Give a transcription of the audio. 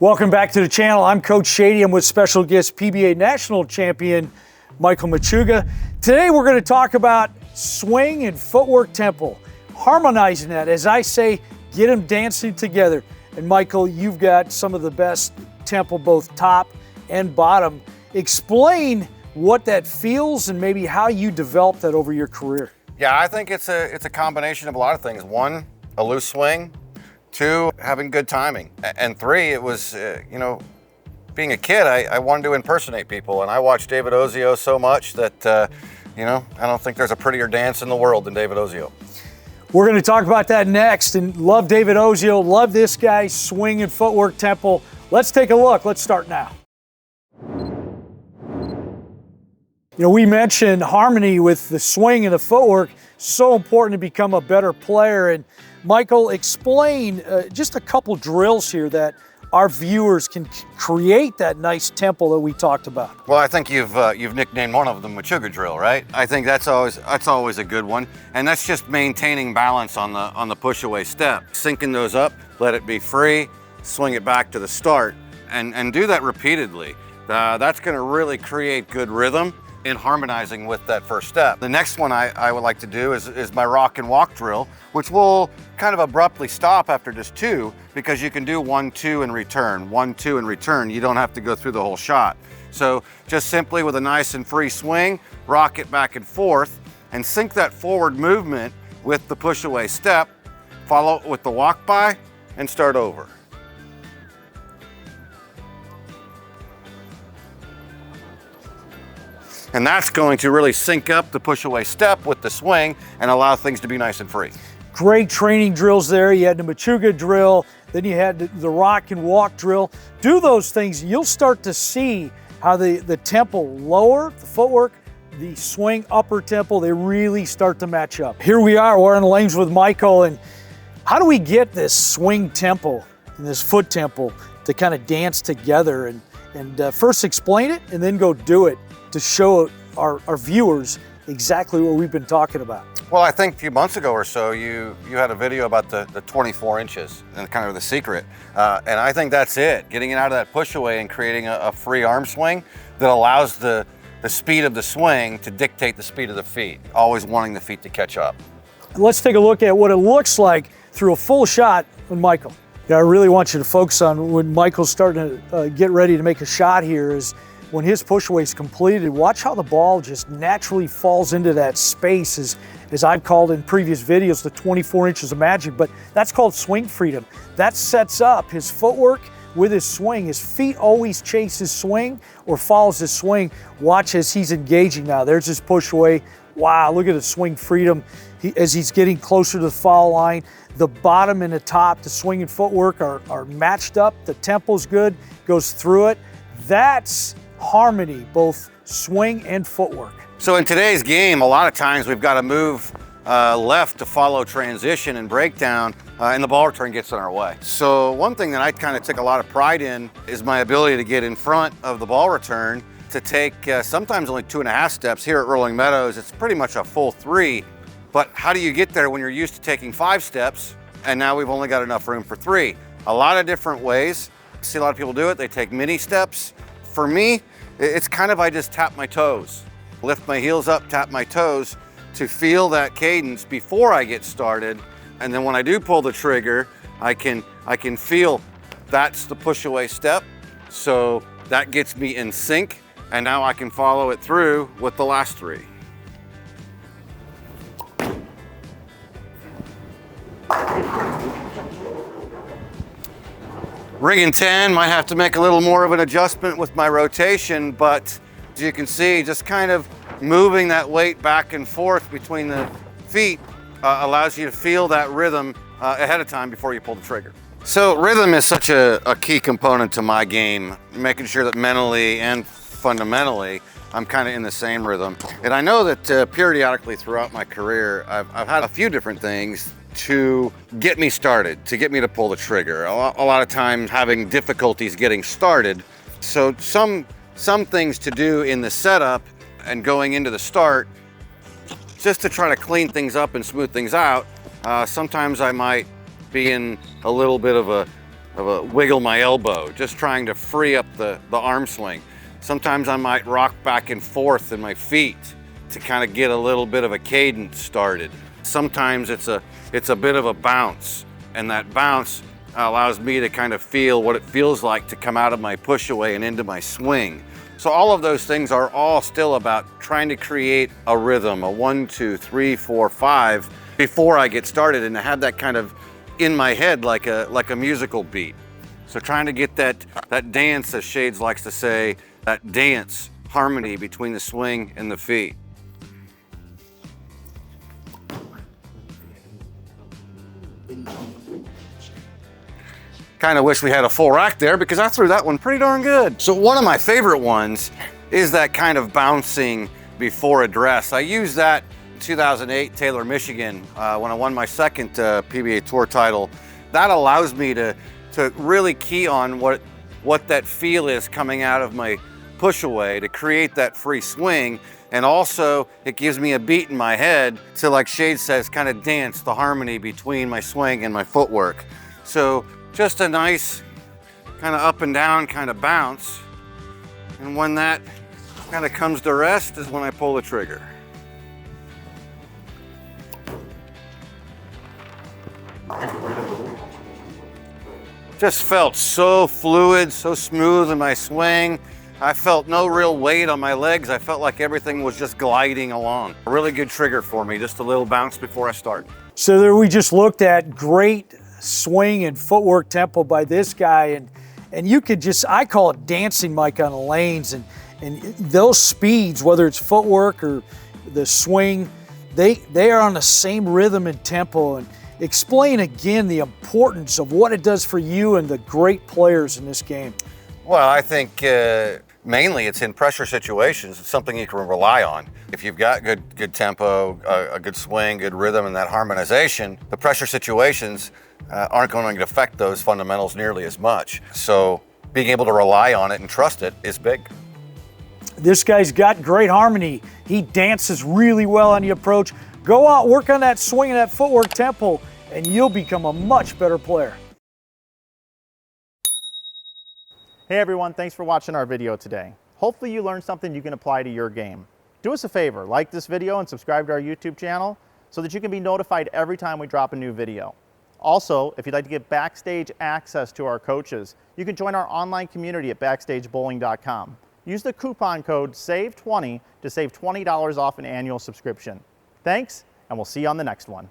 Welcome back to the channel. I'm Coach Shady. I'm with special guest PBA National Champion Michael Machuga. Today we're going to talk about swing and footwork tempo, harmonizing that. As I say, get them dancing together. And Michael, you've got some of the best tempo, both top and bottom. Explain what that feels and maybe how you developed that over your career. Yeah, I think it's a combination of a lot of things. One, a loose swing. Two, having good timing. And three, it was, being a kid, I wanted to impersonate people. And I watched David Ozio so much that, I don't think there's a prettier dance in the world than David Ozio. We're going to talk about that next. And love David Ozio, love this guy's swing and footwork tempo. Let's take a look. Let's start now. We mentioned harmony with the swing and the footwork. So important to become a better player. And Michael, explain just a couple drills here that our viewers can create that nice tempo that we talked about. Well, I think you've nicknamed one of them Machuga drill, right? I think that's always a good one, and that's just maintaining balance on the push away step, syncing those up, let it be free, swing it back to the start, and do that repeatedly. That's going to really create good rhythm in harmonizing with that first step. The next one I would like to do is my rock and walk drill, which will kind of abruptly stop after just two, because you can do 1, 2 and return, 1, 2 and return. You don't have to go through the whole shot. So just simply with a nice and free swing, rock it back and forth and sync that forward movement with the push away step, follow it with the walk by and start over. And that's going to really sync up the push away step with the swing and allow things to be nice and free. Great training drills there. You had the Machuga drill, then you had the rock and walk drill. Do those things, you'll start to see how the tempo lower, the footwork, the swing upper tempo, they really start to match up. Here we are, we're in the lanes with Michael, and how do we get this swing tempo and this foot tempo to kind of dance together? And first explain it and then go do it to show our viewers exactly what we've been talking about. Well, I think a few months ago or so, you had a video about the 24 inches and kind of the secret. And I think that's it, getting it out of that push away and creating a free arm swing that allows the speed of the swing to dictate the speed of the feet, always wanting the feet to catch up. Let's take a look at what it looks like through a full shot with Michael. I really want you to focus on when Michael's starting to get ready to make a shot here is when his push away is completed, watch how the ball just naturally falls into that space, as I've called in previous videos, the 24 inches of magic, but that's called swing freedom. That sets up his footwork with his swing. His feet always chase his swing or follows his swing. Watch as he's engaging now. There's his push away. Wow, look at the swing freedom as he's getting closer to the foul line. The bottom and the top, the swing and footwork are matched up. The tempo's good, goes through it. That's harmony, both swing and footwork. So in today's game, a lot of times we've got to move left to follow transition and breakdown, and the ball return gets in our way. So one thing that I kind of take a lot of pride in is my ability to get in front of the ball return, to take sometimes only 2.5 steps. Here at Rolling Meadows, it's pretty much a full 3. But how do you get there when you're used to taking 5 steps, and now we've only got enough room for 3? A lot of different ways. I see a lot of people do it. They take mini steps. For me, it's kind of I just tap my toes, lift my heels up, tap my toes to feel that cadence before I get started. And then when I do pull the trigger, I can feel that's the push away step. So that gets me in sync, and now I can follow it through with the last 3. Ring in 10, might have to make a little more of an adjustment with my rotation, but as you can see, just kind of moving that weight back and forth between the feet allows you to feel that rhythm ahead of time before you pull the trigger. So rhythm is such a key component to my game, making sure that mentally and fundamentally I'm kind of in the same rhythm. And I know that periodically throughout my career, I've had a few different things to get me started, to get me to pull the trigger. A lot of times having difficulties getting started. So some things to do in the setup and going into the start, just to try to clean things up and smooth things out. Sometimes I might be in a little bit of wiggle my elbow, just trying to free up the arm swing. Sometimes I might rock back and forth in my feet to kind of get a little bit of a cadence started. Sometimes it's a bit of a bounce, and that bounce allows me to kind of feel what it feels like to come out of my push away and into my swing. So all of those things are all still about trying to create a rhythm, a 1, 2, 3, 4, 5, before I get started, and to have that kind of in my head like a musical beat. So trying to get that dance, as Shades likes to say, that dance harmony between the swing and the feet. Kind of wish we had a full rack there because I threw that one pretty darn good. So one of my favorite ones is that kind of bouncing before address. I used that in 2008 Taylor, Michigan, when I won my second PBA Tour title. That allows me to really key on what that feel is coming out of my push away to create that free swing. And also it gives me a beat in my head to, like Shade says, kind of dance the harmony between my swing and my footwork. So just a nice kind of up and down kind of bounce. And when that kind of comes to rest is when I pull the trigger. Just felt so fluid, so smooth in my swing. I felt no real weight on my legs. I felt like everything was just gliding along. A really good trigger for me, just a little bounce before I start. So there we just looked at great swing and footwork tempo by this guy, and you could just, I call it dancing, Mike, on the lanes, and those speeds, whether it's footwork or the swing, they are on the same rhythm and tempo. And explain again the importance of what it does for you and the great players in this game. Well, I think mainly it's in pressure situations. It's something you can rely on. If you've got good tempo, a good swing, good rhythm, and that harmonization, the pressure situations aren't going to affect those fundamentals nearly as much. So being able to rely on it and trust it is big. This guy's got great harmony. He dances really well on the approach. Go out, work on that swing and that footwork tempo, and you'll become a much better player. Hey everyone, thanks for watching our video today. Hopefully you learned something you can apply to your game. Do us a favor, like this video and subscribe to our YouTube channel so that you can be notified every time we drop a new video. Also, if you'd like to get backstage access to our coaches, you can join our online community at backstagebowling.com. Use the coupon code SAVE20 to save $20 off an annual subscription. Thanks, and we'll see you on the next one.